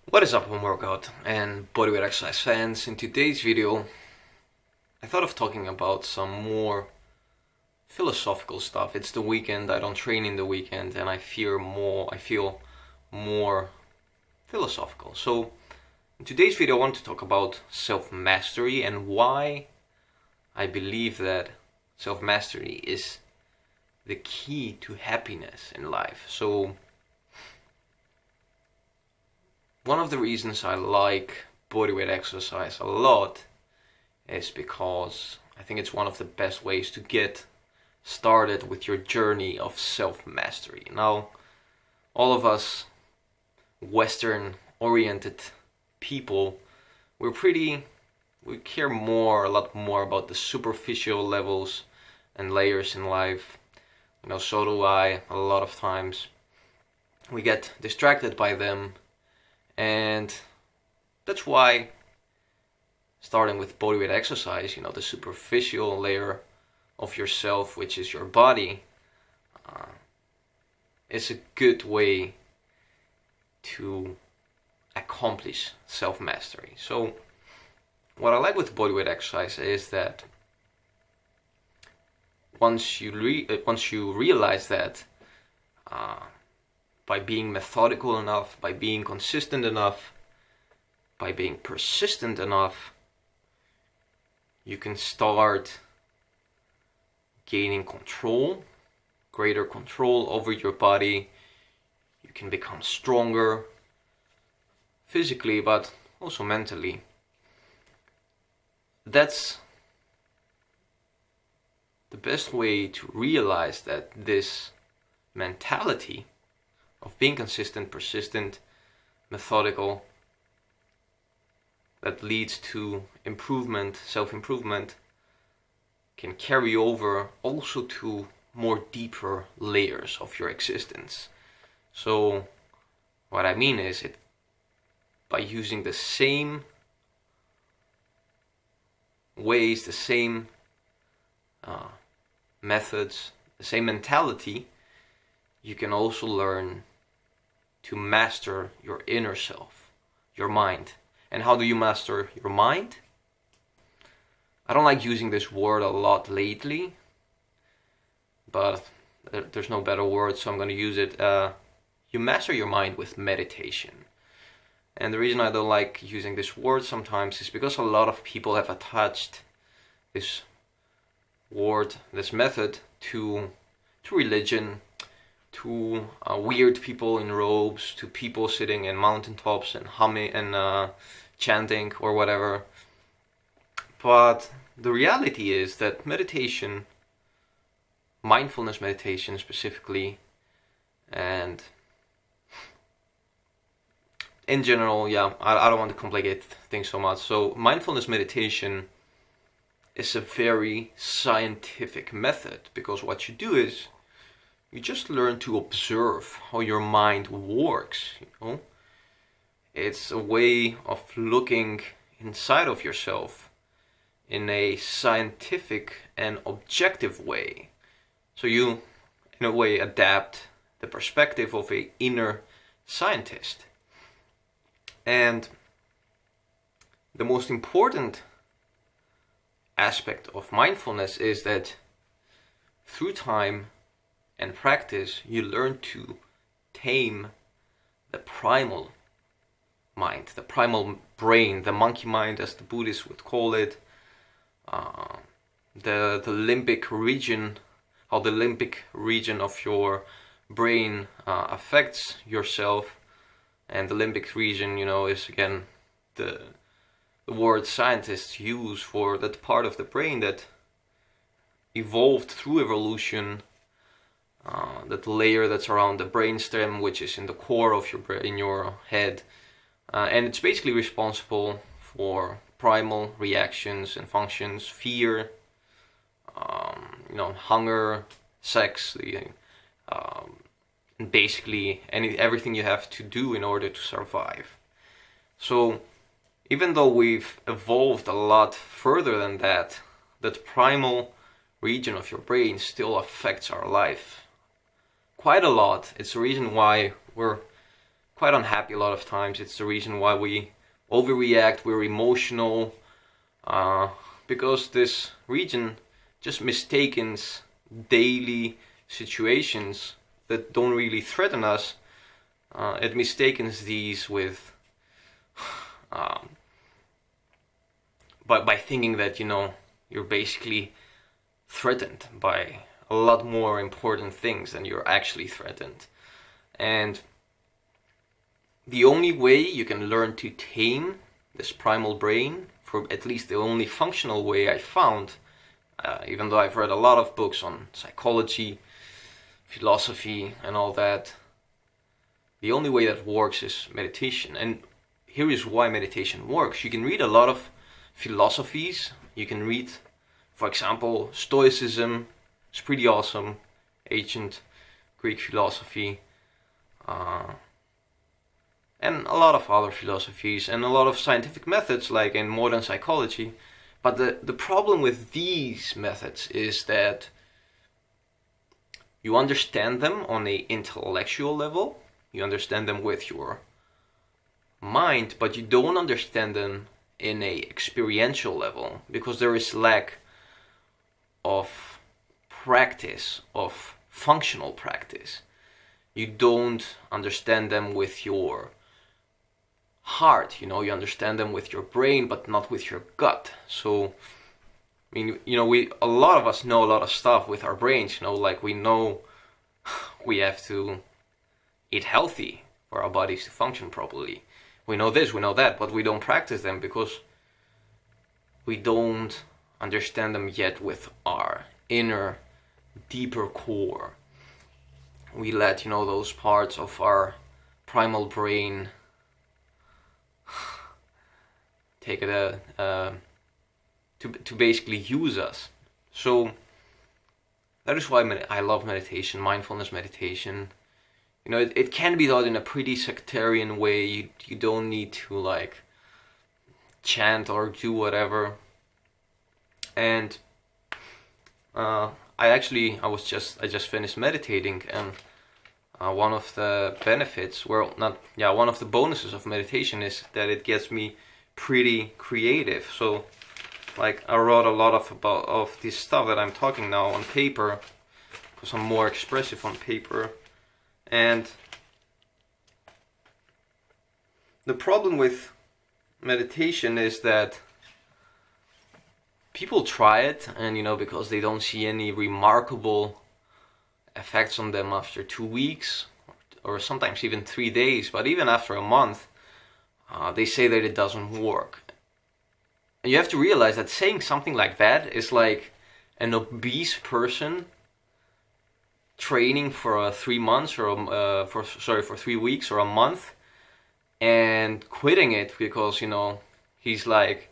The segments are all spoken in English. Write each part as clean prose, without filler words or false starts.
What is up, home workout and bodyweight exercise fans? In today's video, I thought of talking about some more philosophical stuff. It's the weekend, I don't train in the weekend, and I feel more philosophical. So, in today's video, I want to talk about self-mastery and why I believe that self-mastery is the key to happiness in life. So, one of the reasons I like bodyweight exercise a lot is because I think it's one of the best ways to get started with your journey of self-mastery. Now, all of us Western-oriented people, we care a lot more about the superficial levels and layers in life. So do I a lot of times. We get distracted by them. And that's why starting with bodyweight exercise, the superficial layer of yourself, which is your body, is a good way to accomplish self-mastery. So what I like with bodyweight exercise is that once you realize that by being methodical enough, by being consistent enough, by being persistent enough, you can start gaining greater control over your body. You can become stronger physically, but also mentally. That's the best way to realize that this mentality of being consistent, persistent, methodical, that leads to improvement, self-improvement, can carry over also to more deeper layers of your existence. So what I mean is, by using the same ways, the same methods, the same mentality, you can also learn to master your inner self, your mind. And how do you master your mind? I don't like using this word a lot lately, but there's no better word, so I'm going to use it. You master your mind with meditation. And the reason I don't like using this word sometimes is because a lot of people have attached this word, this method, to religion, to weird people in robes, to people sitting in mountaintops and humming and chanting or whatever. But the reality is that meditation, mindfulness meditation specifically, and in general, I don't want to complicate things so much. So mindfulness meditation is a very scientific method, because what you do is you just learn to observe how your mind works. It's a way of looking inside of yourself in a scientific and objective way. So you, in a way, adapt the perspective of an inner scientist. And the most important aspect of mindfulness is that through time and practice, you learn to tame the primal mind, the primal brain, the monkey mind, as the Buddhists would call it, the limbic region, how the limbic region of your brain affects yourself. And the limbic region, is again the word scientists use for that part of the brain that evolved through evolution, that layer that's around the brainstem, which is in the core of your brain, in your head, and it's basically responsible for primal reactions and functions: fear, hunger, sex, and basically everything you have to do in order to survive. So even though we've evolved a lot further than that, that primal region of your brain still affects our life quite a lot. It's the reason why we're quite unhappy a lot of times. It's the reason why we overreact, we're emotional, because this region just mistakes daily situations that don't really threaten us. It mistakes these with by thinking that, you know, you're basically threatened by a lot more important things than you're actually threatened. And the only way you can learn to tame this primal brain, for at least the only functional way I found, even though I've read a lot of books on psychology, philosophy and all that, the only way that works is meditation. And here is why meditation works. You can read a lot of philosophies. You can read, for example, Stoicism. It's pretty awesome. Ancient Greek philosophy. And a lot of other philosophies and a lot of scientific methods like in modern psychology. But the problem with these methods is that you understand them on an intellectual level, you understand them with your mind, but you don't understand them in a experiential level because there is lack of practice, of functional practice. You don't understand them with your heart, you know, you understand them with your brain but not with your gut. So I mean, you know, a lot of us know a lot of stuff with our brains, you know, like we know we have to eat healthy for our bodies to function properly. We know this, we know that, but we don't practice them because we don't understand them yet with our inner, deeper core. We let, you know, those parts of our primal brain take it to basically use us. So that is why I love meditation, mindfulness meditation. You know, it can be done in a pretty sectarian way. You don't need to like chant or do whatever. And I just finished meditating, and one of the benefits, one of the bonuses of meditation is that it gets me pretty creative. So like I wrote a lot of this stuff that I'm talking now on paper because I'm more expressive on paper. And the problem with meditation is that people try it, and you know, because they don't see any remarkable effects on them after 2 weeks or sometimes even 3 days, but even after a month, they say that it doesn't work. And you have to realize that saying something like that is like an obese person training for 3 months or for 3 weeks or a month and quitting it because, you know, he's like,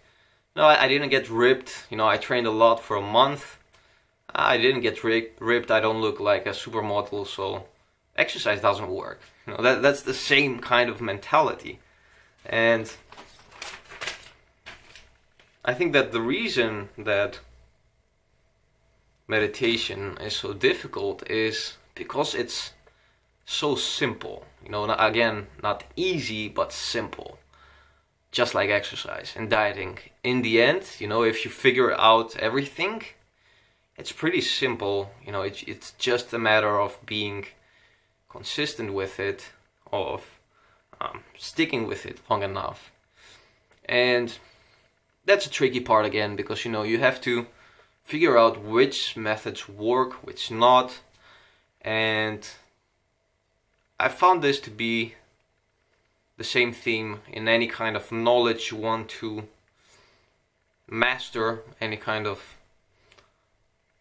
no, I didn't get ripped, you know, I trained a lot for a month, I didn't get ripped, I don't look like a supermodel, so exercise doesn't work. You know, that's the same kind of mentality. And I think that the reason that meditation is so difficult is because it's so simple. You know, again, not easy, but simple. Just like exercise and dieting. In the end, you know, if you figure out everything, it's pretty simple. You know, it's just a matter of being consistent with it, of sticking with it long enough. And that's a tricky part again, because, you know, you have to figure out which methods work, which not. And I found this to be the same theme in any kind of knowledge you want to master, any kind of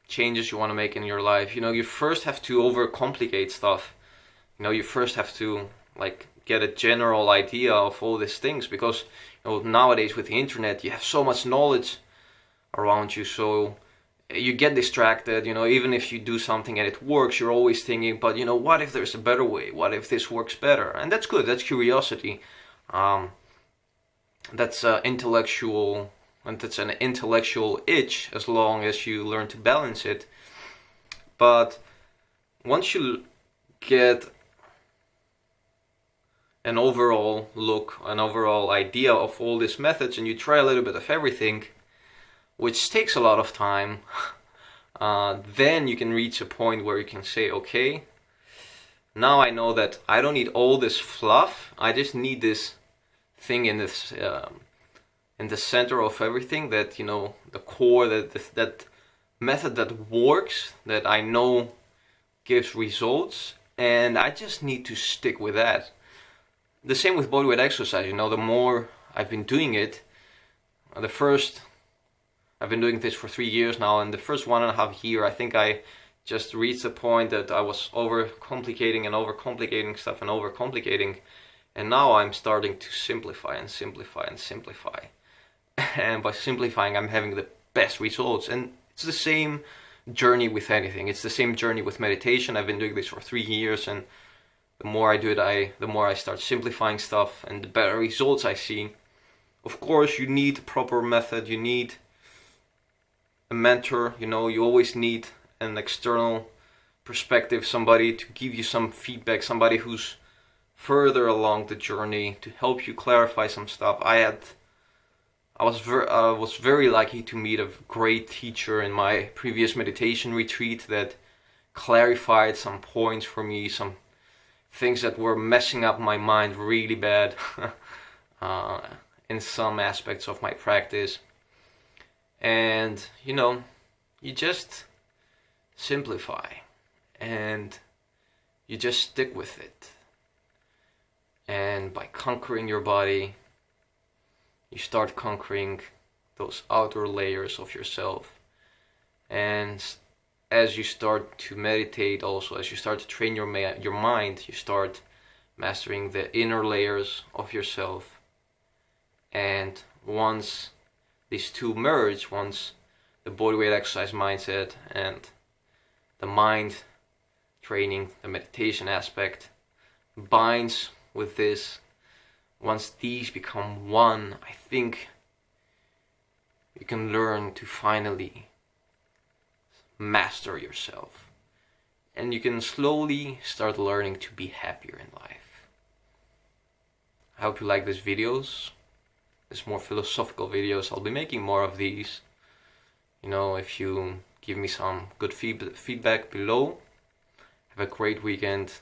changes you want to make in your life. You know, you first have to overcomplicate stuff. You know, you first have to like get a general idea of all these things, because, you know, nowadays with the internet you have so much knowledge around you, so you get distracted. You know, even if you do something and it works, you're always thinking, but you know, what if there's a better way? What if this works better? And that's good, that's curiosity. That's intellectual, and that's an intellectual itch, as long as you learn to balance it. But once you get an overall look, an overall idea of all these methods, and you try a little bit of everything, which takes a lot of time, then you can reach a point where you can say, okay, now I know that I don't need all this fluff, I just need this thing in this in the center of everything, that, you know, the core, that method that works, that I know gives results, and I just need to stick with that. The same with bodyweight exercise, you know, the more I've been doing it, I've been doing this for 3 years now, and the first 1.5 years, I think I just reached the point that I was overcomplicating and overcomplicating stuff and overcomplicating, and now I'm starting to simplify and simplify and simplify. And by simplifying, I'm having the best results. And it's the same journey with anything. It's the same journey with meditation. I've been doing this for 3 years, and the more I do it, the more I start simplifying stuff, and the better results I see. Of course, you need a proper method. You need a mentor. You know, you always need an external perspective, somebody to give you some feedback, somebody who's further along the journey to help you clarify some stuff. I was very lucky to meet a great teacher in my previous meditation retreat that clarified some points for me, some things that were messing up my mind really bad in some aspects of my practice. And, you know, you just simplify and you just stick with it. And by conquering your body, you start conquering those outer layers of yourself. And as you start to meditate, also as you start to train your mind, you start mastering the inner layers of yourself. And once these two merge, once the bodyweight exercise mindset and the mind training, the meditation aspect binds with this, once these become one, I think you can learn to finally master yourself. And you can slowly start learning to be happier in life. I hope you like these videos. These more philosophical videos. I'll be making more of these. You know, if you give me some good feedback below. Have a great weekend.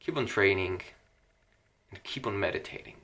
Keep on training and keep on meditating.